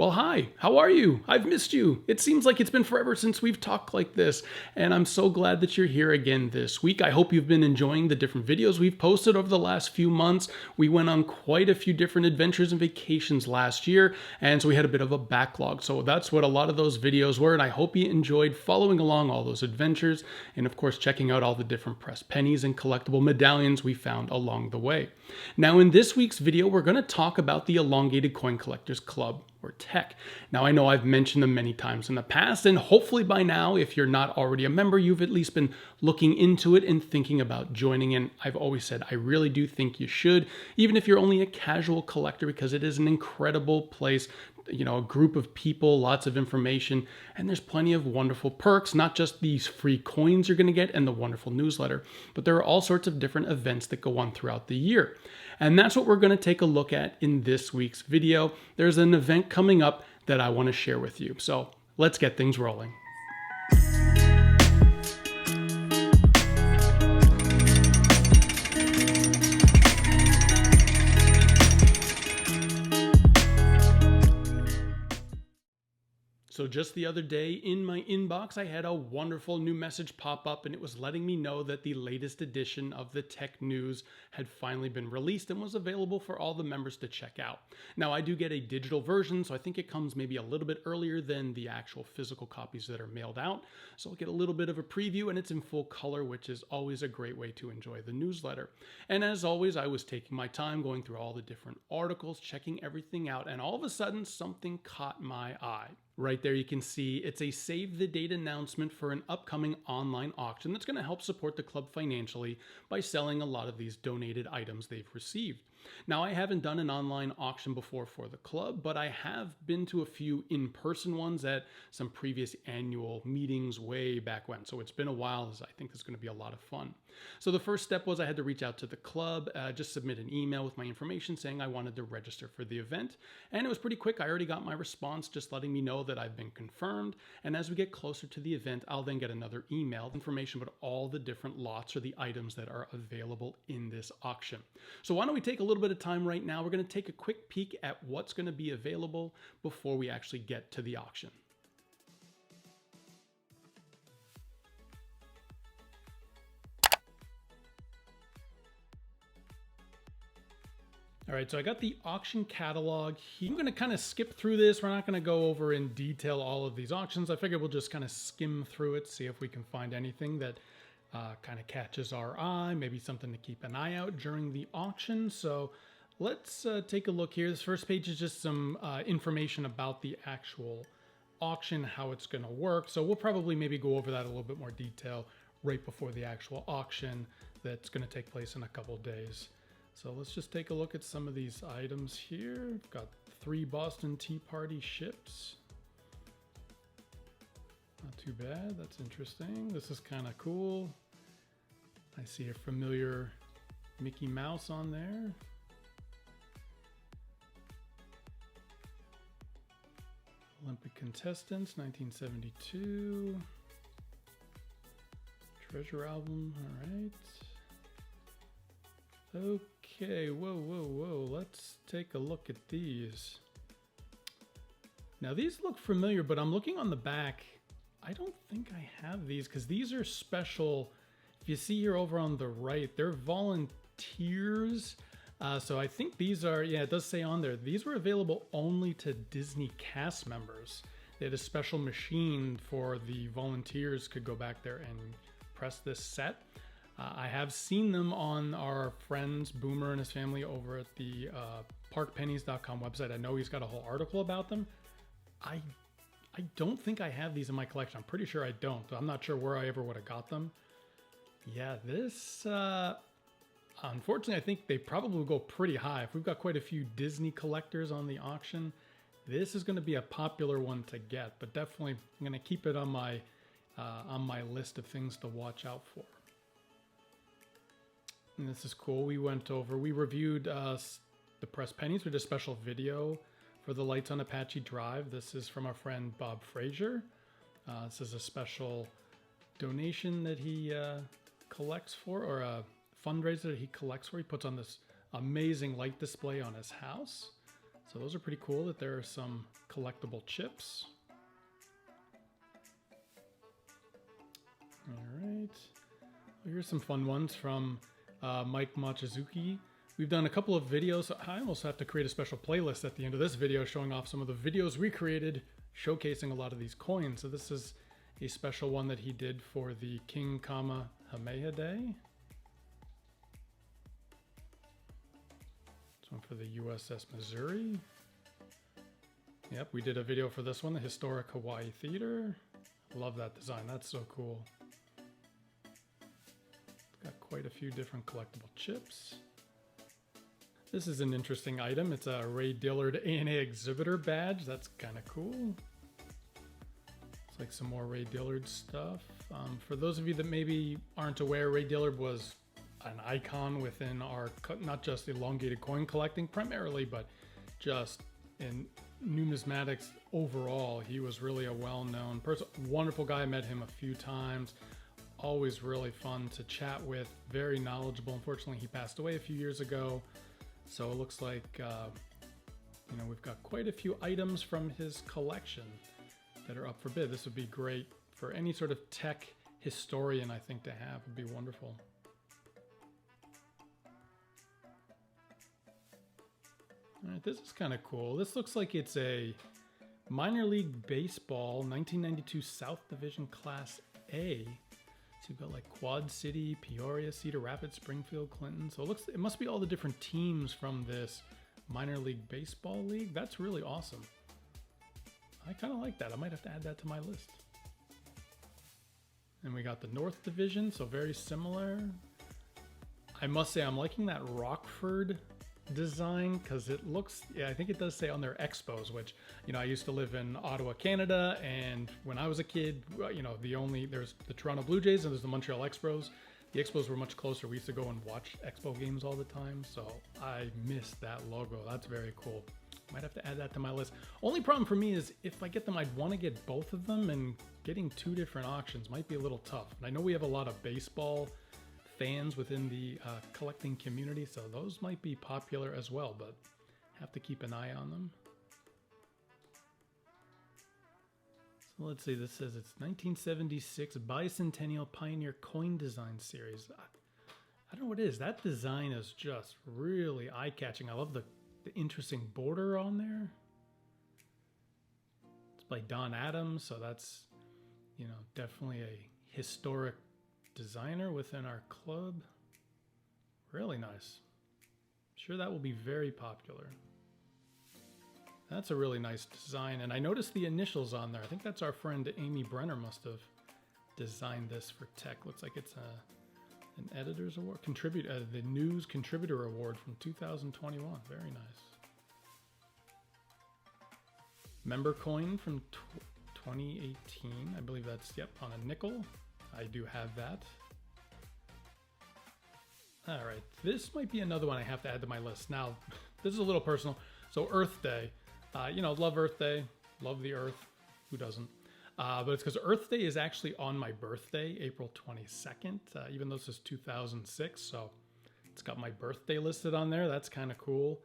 Well, hi, how are you? I've missed you. It seems like it's been forever since we've talked like this, and I'm so glad that you're here again this week. I hope you've been enjoying the different videos we've posted over the last few months. We went on quite a few different adventures and vacations last year, and so we had a bit of a backlog. So that's what a lot of those videos were, and I hope you enjoyed following along all those adventures, and of course checking out all the different pressed pennies and collectible medallions we found along the way. Now in this week's video, we're going to talk about the Elongated Coin Collectors Club, or TEC. Now I know I've mentioned them many times in the past, and hopefully by now, if you're not already a member, you've at least been looking into it and thinking about joining. And I've always said I really do think you should, even if you're only a casual collector, because it is an incredible place. You know, a group of people, lots of information, and there's plenty of wonderful perks, not just these free coins you're going to get and the wonderful newsletter, but there are all sorts of different events that go on throughout the year. And that's what we're going to take a look at in this week's video. There's an event coming up that I want to share with you. So let's get things rolling. So just the other day in my inbox, I had a wonderful new message pop up, and it was letting me know that the latest edition of the TECNews had finally been released and was available for all the members to check out. Now I do get a digital version, so I think it comes maybe a little bit earlier than the actual physical copies that are mailed out. So I'll get a little bit of a preview, and it's in full color, which is always a great way to enjoy the newsletter. And as always, I was taking my time going through all the different articles, checking everything out, and all of a sudden something caught my eye. Right there you can see it's a save the date announcement for an upcoming online auction that's going to help support the club financially by selling a lot of these donated items they've received. Now I haven't done an online auction before for the club, but I have been to a few in-person ones at some previous annual meetings way back when. So it's been a while, as I think this is going to be a lot of fun. So the first step was I had to reach out to the club, just submit an email with my information saying I wanted to register for the event. And it was pretty quick. I already got my response just letting me know that I've been confirmed. And as we get closer to the event, I'll then get another email information about all the different lots or the items that are available in this auction. So why don't we take a little bit of time right now. We're going to take a quick peek at what's going to be available before we actually get to the auction. All right, so I got the auction catalog here. I'm going to kind of skip through this. We're not going to go over in detail all of these auctions. I figured we'll just kind of skim through it, see if we can find anything that kind of catches our eye, maybe something to keep an eye out during the auction. So let's take a look here. This first page is just some information about the actual auction, how it's going to work. So we'll probably maybe go over that in a little bit more detail right before the actual auction that's going to take place in a couple days. So let's just take a look at some of these items here. We've got 3 Boston Tea Party ships. Not too bad. That's interesting. This is kind of cool. I see a familiar Mickey Mouse on there. Olympic contestants, 1972. Treasure album, all right. Okay, whoa. Let's take a look at these. Now these look familiar, but I'm looking on the back. I don't think I have these because these are special. If you see here over on the right, they're volunteers. So I think these are, yeah, it does say on there, these were available only to Disney cast members. They had a special machine for the volunteers could go back there and press this set. I have seen them on our friends Boomer and his family over at the parkpennies.com website. I know he's got a whole article about them. I don't think I have these in my collection. I'm pretty sure I don't. I'm not sure where I ever would have got them. Yeah, this, unfortunately, I think they probably will go pretty high. If we've got quite a few Disney collectors on the auction, this is going to be a popular one to get, but definitely I'm going to keep it on my list of things to watch out for. And this is cool. We reviewed the pressed pennies. We did a special video for the Lights on Apache Drive. This is from our friend Bob Frazier. This is a special donation that he collects for, or a fundraiser that he collects for. He puts on this amazing light display on his house. So those are pretty cool that there are some collectible chips. All right. Well, here's some fun ones from Mike Machizuki. We've done a couple of videos. I almost have to create a special playlist at the end of this video showing off some of the videos we created showcasing a lot of these coins. So this is a special one that he did for the King Kamehameha Day. This one for the USS Missouri. Yep, we did a video for this one, the Historic Hawaii Theater. Love that design, that's so cool. It's got quite a few different collectible chips. This is an interesting item. It's a Ray Dillard ANA exhibitor badge. That's kind of cool. It's like some more Ray Dillard stuff. For those of you that maybe aren't aware, Ray Dillard was an icon within our, not just elongated coin collecting primarily, but just in numismatics overall. He was really a well-known person. Wonderful guy. I met him a few times. Always really fun to chat with. Very knowledgeable. Unfortunately, he passed away a few years ago. So it looks like, you know, we've got quite a few items from his collection that are up for bid. This would be great for any sort of tech historian, I think, to have. Would be wonderful. All right, this is kind of cool. This looks like it's a minor league baseball 1992 South Division Class A. So you've got like Quad City, Peoria, Cedar Rapids, Springfield, Clinton. So it must be all the different teams from this minor league baseball league. That's really awesome. I kind of like that. I might have to add that to my list. And we got the North Division, so very similar. I must say I'm liking that Rockford design because it looks, yeah, I think it does say on their Expos, which, you know, I used to live in Ottawa, Canada, and when I was a kid, you know, there's the Toronto Blue Jays and there's the Montreal Expos. The Expos were much closer. We used to go and watch Expo games all the time, so I missed that logo. That's very cool. Might have to add that to my list. Only problem for me is if I get them, I'd want to get both of them, and getting two different auctions might be a little tough. And I know we have a lot of baseball fans within the collecting community, so those might be popular as well, but have to keep an eye on them. So let's see, this says it's 1976 Bicentennial Pioneer Coin Design Series. I don't know what it is. That design is just really eye-catching. I love the interesting border on there. It's by Don Adams, so that's, you know, definitely a historic designer within our club. Really nice. Sure, that will be very popular. That's a really nice design, and I noticed the initials on there. I think that's our friend Amy Brenner must have designed this for tech. Looks like it's an editor's award, the News Contributor Award from 2021. Very nice. Member coin from 2018. I believe that's, yep, on a nickel. I do have that. All right, this might be another one I have to add to my list. Now, this is a little personal. So Earth Day, you know, love Earth Day, love the Earth. Who doesn't? But it's because Earth Day is actually on my birthday, April 22nd, even though this is 2006. So it's got my birthday listed on there. That's kind of cool.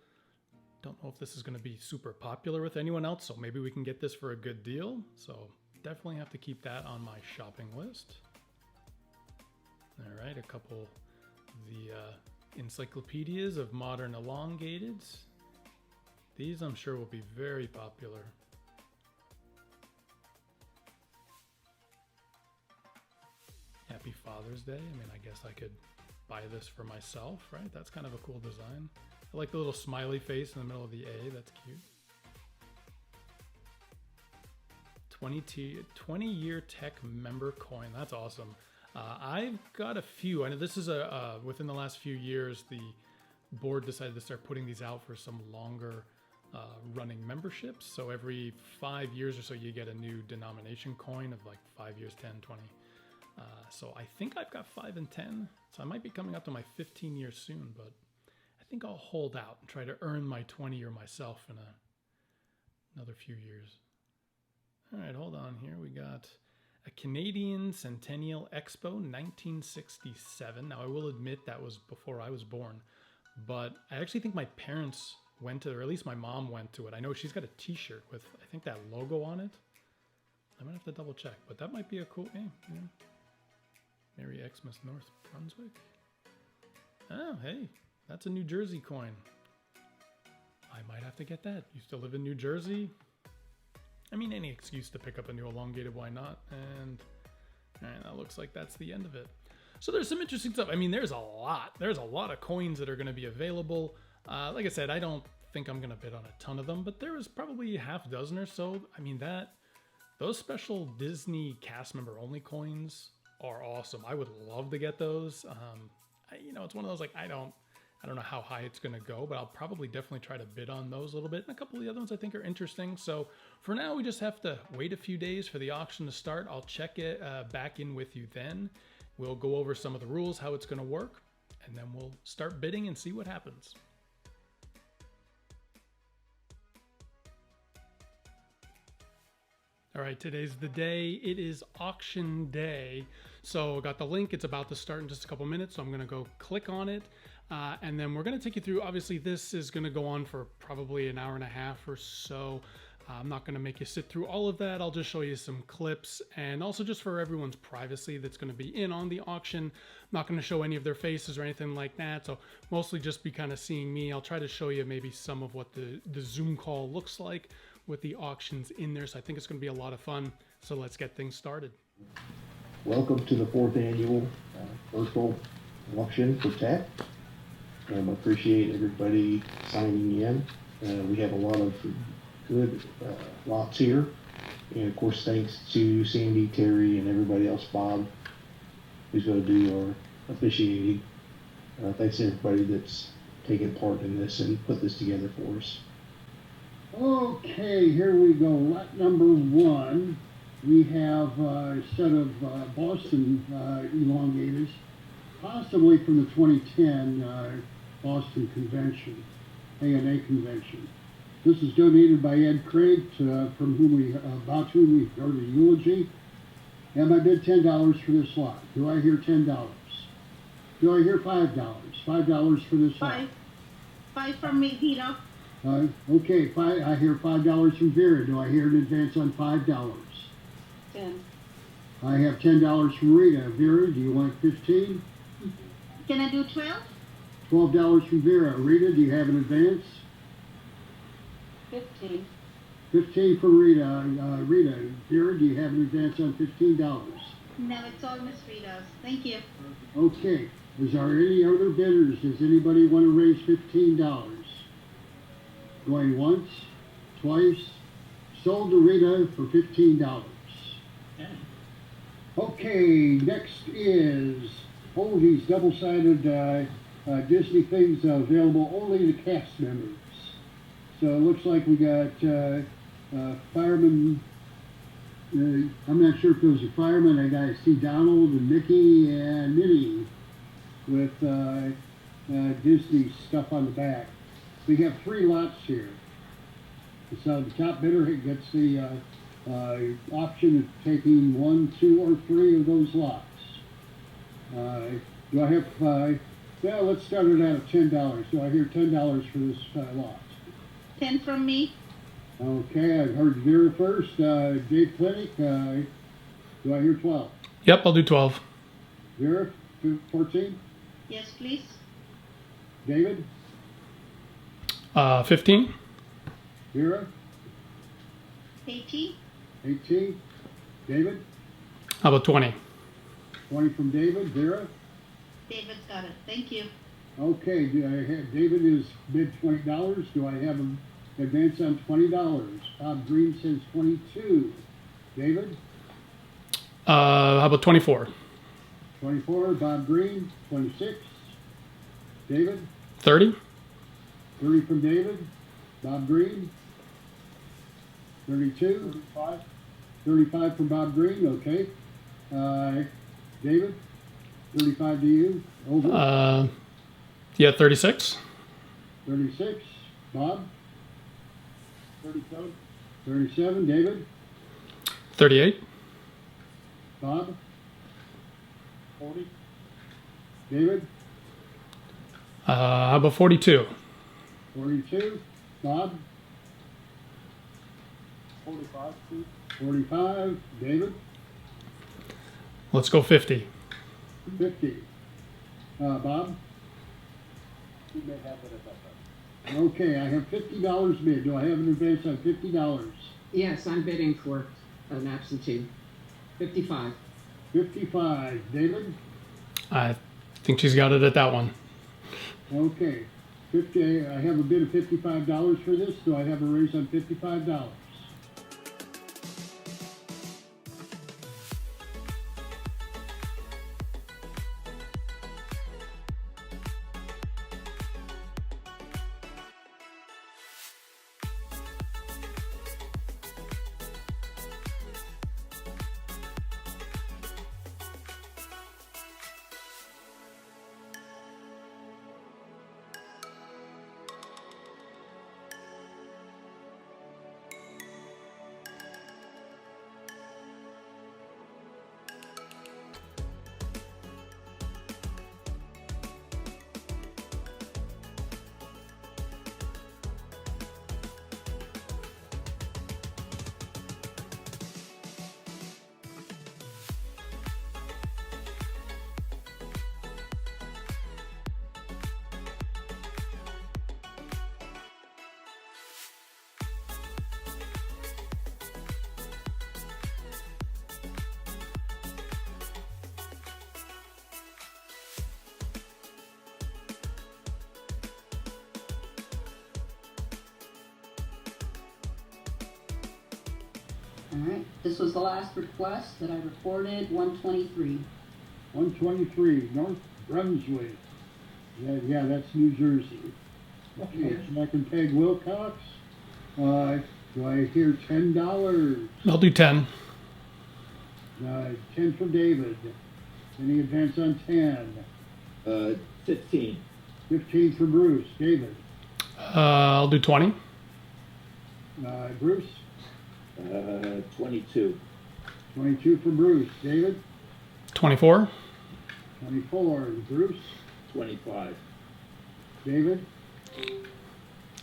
Don't know if this is going to be super popular with anyone else, so maybe we can get this for a good deal. So definitely have to keep that on my shopping list. All right, a couple of the encyclopedias of modern elongateds. These I'm sure will be very popular. Happy Father's Day. I mean, I guess I could buy this for myself, right? That's kind of a cool design. I like the little smiley face in the middle of the A. That's cute. 20-year tech member coin. That's awesome. I've got a few. I know this is within the last few years, the board decided to start putting these out for some longer running memberships. So every 5 years or so, you get a new denomination coin of like 5 years, 10, 20. So I think I've got 5 and 10. So I might be coming up to my 15 years soon, but I think I'll hold out and try to earn my 20-year myself in another few years. All right, hold on here. We got a Canadian Centennial Expo 1967. Now, I will admit that was before I was born, but I actually think my parents went to, or at least my mom went to it. I know she's got a t-shirt with, I think, that logo on it. I might have to double check, but that might be a cool name. Yeah. Merry Xmas, North Brunswick. Oh, hey, that's a New Jersey coin. I might have to get that. You still live in New Jersey? I mean, any excuse to pick up a new elongated, why not? And all right, that looks like that's the end of it. So there's some interesting stuff. I mean, there's a lot of coins that are going to be available. Like I said, I don't think I'm going to bid on a ton of them, but there was probably half dozen or so. I mean, those special Disney cast member only coins are awesome. I would love to get those. It's one of those, like, I don't know how high it's going to go, but I'll probably definitely try to bid on those a little bit. And a couple of the other ones I think are interesting. So for now, we just have to wait a few days for the auction to start. I'll check it back in with you then. We'll go over some of the rules, how it's going to work, and then we'll start bidding and see what happens. All right, today's the day. It is auction day. So I got the link. It's about to start in just a couple minutes. So I'm going to go click on it. And then we're going to take you through. Obviously, this is going to go on for probably an hour and a half or so. I'm not going to make you sit through all of that. I'll just show you some clips, and also just for everyone's privacy that's going to be in on the auction. I'm not going to show any of their faces or anything like that. So mostly just be kind of seeing me. I'll try to show you maybe some of what the Zoom call looks like with the auctions in there. So I think it's going to be a lot of fun. So let's get things started. Welcome to the 4th annual virtual auction for TEC. I appreciate everybody signing in. We have a lot of good lots here. And of course, thanks to Sandy, Terry, and everybody else, Bob, who's going to do our officiating. Thanks to everybody that's taken part in this and put this together for us. Okay, here we go. Lot number 1. We have a set of Boston elongators, possibly from the 2010 Boston Convention, ANA Convention. This is donated by Ed Craig, about whom we heard a eulogy. And I bid $10 for this lot. Do I hear $10? Do I hear $5? $5 for this lot. Five from me, Peter. Okay, I hear $5 from Vera. Do I hear an advance on $5? 10. I have $10 from Rita. Vera, do you want 15? Can I do 12? $12 from Vera. Rita, do you have an advance? 15. 15 from Rita. Rita, Vera, do you have an advance on $15? No, it's all Miss Rita's. Thank you. Okay. Is there any other bidders? Does anybody want to raise $15? Going once, twice. Sold to Rita for $15. Okay, next is these double-sided Disney things available only to cast members. So it looks like we got firemen. I'm not sure if those are firemen. I see Donald and Mickey and Minnie with Disney stuff on the back. We have 3 lots here. So the top bidder gets the option of taking 1, 2, or 3 of those lots. Do I have 5? Yeah, let's start it out at $10. Do I hear $10 for this lot? 10 from me. Okay, I've heard Vera first. Dave Klinck, do I hear 12? Yep, I'll do 12. Vera, 14? Yes, please. David? 15. Vera? 18. 18? David? How about 20? 20 from David. Vera? David's got it. Thank you. Okay, do I have, David is bid $20. Do I have an advance on $20? Bob Green says 22. David? How about 24? 24. Bob Green, 26. David? 30? 30 from David. Bob Green? 32. 35. 35 from Bob Green, okay. David? 35 to you. Over. Yeah, 36. 36. Bob? 37. 37. David? 38. Bob? 40. David? How about 42? 42. Bob? 45, please. 45. David? Let's go 50. 50. Bob? You may have it at that price. Okay, I have $50 bid. Do I have an advance on $50? Yes, I'm bidding for an absentee. 55. 55. David? I think she's got it at that one. Okay. 50. I have a bid of $55 for this. Do I have a raise on $55? All right, this was the last request that I reported, 123. 123. North Brunswick. Yeah, that's New Jersey. Okay, Jack and Peg Wilcox. Do I hear $10? I'll do 10. 10 for David. Any advance on 10? 15. 15 for Bruce. David. I'll do 20. Bruce. 22. 22 for Bruce. David. 24. 24. Bruce. 25. David.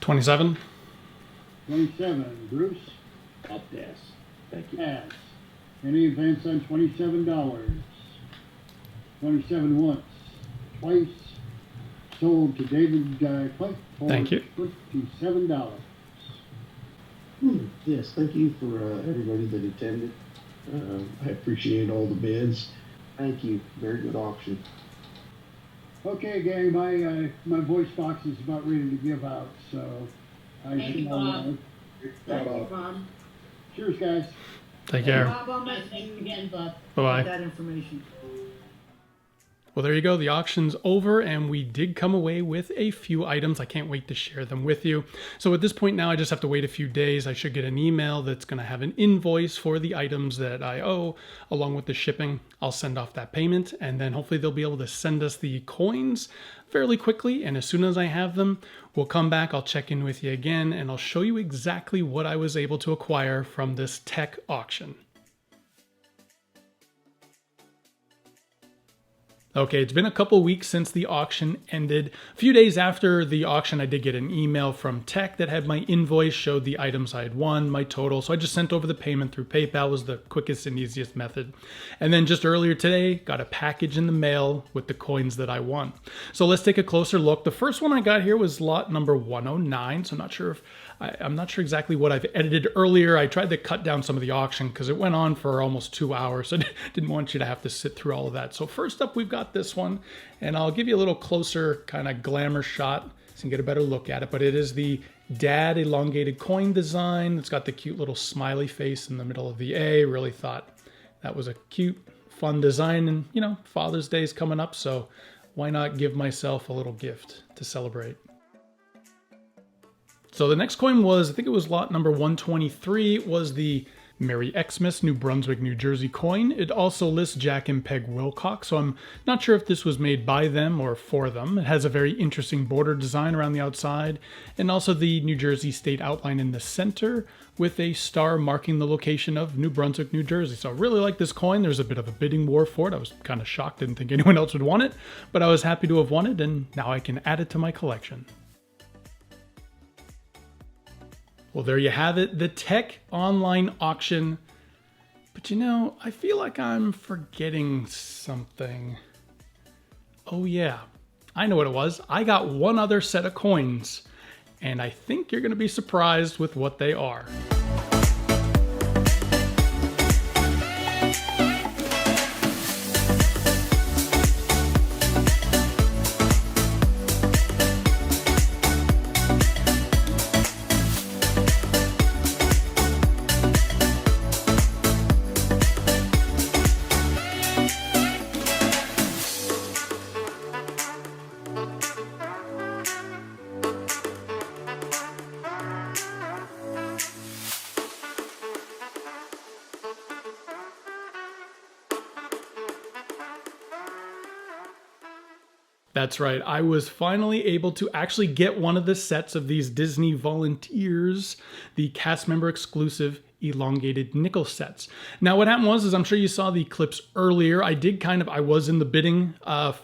27. 27. Bruce. I'll pass. Thank you. Pass. Any advance on $27? 27 once. Twice. Sold to David Klinck for Thank you. $27. Yes, thank you for everybody that attended. I appreciate all the bids. Thank you. Very good auction. Okay, gang, my voice box is about ready to give out, so I Thank you, Bob. Thank you, Bob. Cheers, guys. Take care. Bob, I'll message you again, Bob. Bye-bye. That information. Well, there you go. The auction's over, and we did come away with a few items. I can't wait to share them with you. So at this point now, I just have to wait a few days. I should get an email that's going to have an invoice for the items that I owe, along with the shipping. I'll send off that payment, and then hopefully they'll be able to send us the coins fairly quickly. And as soon as I have them, we'll come back. I'll check in with you again, and I'll show you exactly what I was able to acquire from this TEC auction. Okay, it's been a couple weeks since the auction ended. A few days after the auction, I did get an email from TEC that had my invoice, showed the items I had won, my total. So I just sent over the payment through PayPal, was the quickest and easiest method. And then just earlier today, got a package in the mail with the coins that I won. So let's take a closer look. The first one I got here was lot number 109. So I'm not sure exactly what I've edited earlier. I tried to cut down some of the auction because it went on for almost 2 hours. So I didn't want you to have to sit through all of that. So first up, we've got this one, and I'll give you a little closer kind of glamour shot so you can get a better look at it. But it is the dad elongated coin design. It's got the cute little smiley face in the middle of the A. Really thought that was a cute, fun design. And, you know, Father's Day is coming up, so why not give myself a little gift to celebrate? So the next coin was, I think it was lot number 123, was the Merry Xmas, New Brunswick, New Jersey coin. It also lists Jack and Peg Wilcox, so I'm not sure if this was made by them or for them. It has a very interesting border design around the outside, and also the New Jersey state outline in the center with a star marking the location of New Brunswick, New Jersey. So I really like this coin. There's a bit of a bidding war for it. I was kind of shocked, didn't think anyone else would want it, but I was happy to have won it, and now I can add it to my collection. Well, there you have it, the TEC online auction. But you know, I feel like I'm forgetting something. Oh yeah, I know what it was. I got one other set of coins, and I think you're going to be surprised with what they are. That's right, I was finally able to actually get one of the sets of these Disney Volunteers, the cast member exclusive elongated nickel sets. Now what happened was, I'm sure you saw the clips earlier, I was in the bidding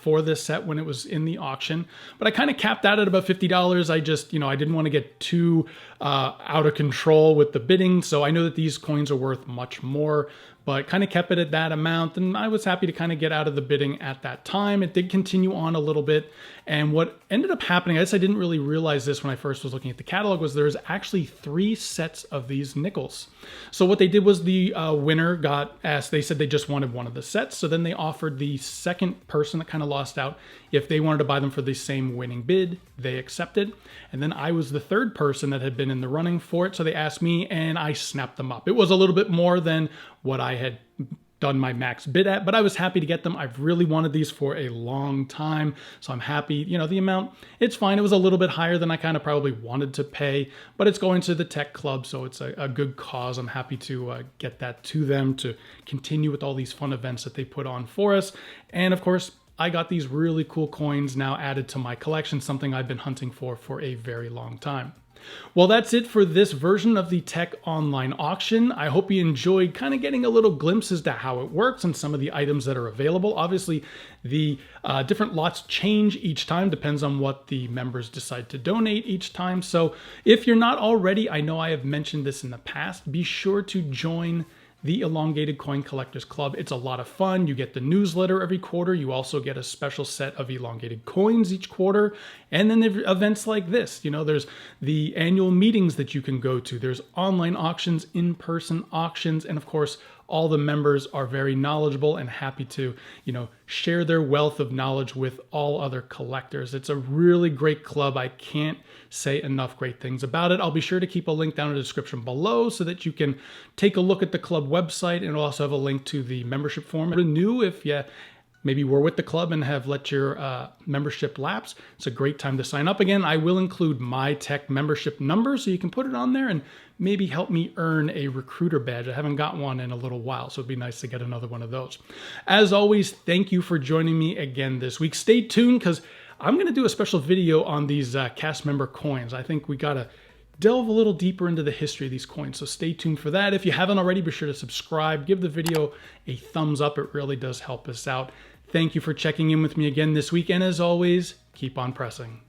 for this set when it was in the auction, but I kind of capped out at about $50. I just, I didn't want to get too out of control with the bidding, so I know that these coins are worth much more, but kind of kept it at that amount, and I was happy to kind of get out of the bidding at that time. It did continue on a little bit, and what ended up happening, I guess I didn't really realize this when I first was looking at the catalog, was there's actually 3 sets of these nickels. So what they did was the winner got asked, they said they just wanted one of the sets, so then they offered the second person that kind of lost out, if they wanted to buy them for the same winning bid, they accepted. And then I was the third person that had been in the running for it, so they asked me and I snapped them up. It was a little bit more than what I had done my max bid at, but I was happy to get them. I've really wanted these for a long time, so I'm happy. The amount, it's fine. It was a little bit higher than I kind of probably wanted to pay, but it's going to the TEC Club, so it's a good cause. I'm happy to get that to them to continue with all these fun events that they put on for us. And of course, I got these really cool coins now added to my collection, something I've been hunting for a very long time. Well, that's it for this version of the TEC online auction. I hope you enjoyed kind of getting a little glimpse as to how it works and some of the items that are available. Obviously, the different lots change each time, depends on what the members decide to donate each time. So if you're not already, I know I have mentioned this in the past, be sure to join the Elongated Coin Collectors Club. It's a lot of fun. You get the newsletter every quarter. You also get a special set of elongated coins each quarter. And then there are events like this. There's the annual meetings that you can go to. There's online auctions, in-person auctions, and of course, all the members are very knowledgeable and happy to, share their wealth of knowledge with all other collectors. It's a really great club. I can't say enough great things about it. I'll be sure to keep a link down in the description below so that you can take a look at the club website, and also have a link to the membership form. Renew if you maybe were with the club and have let your membership lapse. It's a great time to sign up again. I will include my TEC membership number so you can put it on there and maybe help me earn a recruiter badge. I haven't got one in a little while, so it'd be nice to get another one of those. As always, thank you for joining me again this week. Stay tuned, because I'm going to do a special video on these cast member coins. I think we got to delve a little deeper into the history of these coins, so stay tuned for that. If you haven't already, be sure to subscribe. Give the video a thumbs up. It really does help us out. Thank you for checking in with me again this week, and as always, keep on pressing.